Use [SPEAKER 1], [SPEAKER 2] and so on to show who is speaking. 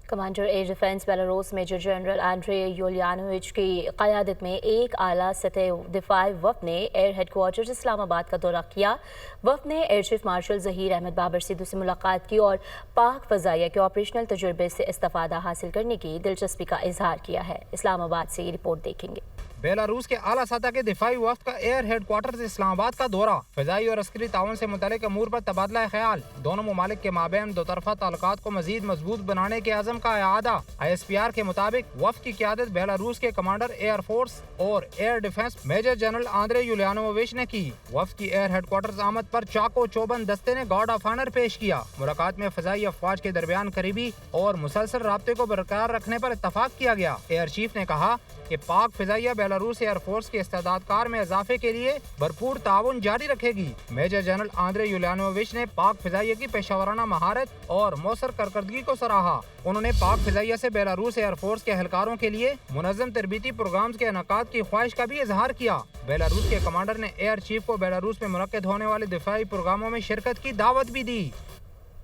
[SPEAKER 1] Commander air defence Belarus major general Andrei Yulianovich की क़यादत में एक आला सतह दिफाई वफ़द ने एयर हेडक्वार्टर इस्लामाबाद का दौरा किया। वफ़द ने air chief marshal Zaheer Ahmad Babar Sidhu से मुलाकात की और पाक फ़ज़ाइया के ऑपरेशनल तजुर्बे से इस्तिफ़ादा हासिल करने की दिलचस्पी का इजहार किया है। इस्लामाबाद से ये रिपोर्ट देखेंगे।
[SPEAKER 2] बेलारूस के आला सतह के दिफाई वफ्द का एयर हेडक्वार्टर इस्लामाबाद का दौरा, फ़िज़ाई और अस्करी ताउन से मुतल्लिक़ अमूर पर तबादला ख्याल, दोनों ममालिक के माबैन दो तरफ़ा ताल्लुकात को मज़ीद मजबूत बनाने के अज़म का इआदा। ISPR के मुताबिक वफ्द की क़यादत बेलारूस के कमांडर एयर फोर्स और air defence major general Andrei Yulianovich ने की। वफ्द की एयर हेडक्वार्टर आमद पर चाको चौबंद दस्ते ने गार्ड ऑफ ऑनर पेश किया। मुलाकात में फ़िज़ाई अफवाज के दरमियान करीबी और मुसलसल राब्ते को बरकरार रखने पर इत्तफाक किया गया। एयर चीफ ने कहा कि पाक फ़िज़ाइया बेलारूस एयर फोर्स के इस्तेदादकार में इजाफे के लिए भरपूर ताउन जारी रखेगी। मेजर जनरल आंद्रे यूलियानोविच ने पाक फ़िज़ाइया की पेशावराना महारत और मौसर कारकर्दगी को सराहा। उन्होंने पाक फ़िज़ाइया से बेलारूस एयर फोर्स के एहलकारों के लिए मुनज़्ज़म तरबीती प्रोग्राम्स के इनेकाद की ख्वाहिश का भी इजहार किया। बेलारूस के कमांडर ने एयर चीफ को बेलारूस में मुनक्किद होने वाले दिफाई प्रोग्रामों में शिरकत की दावत भी दी।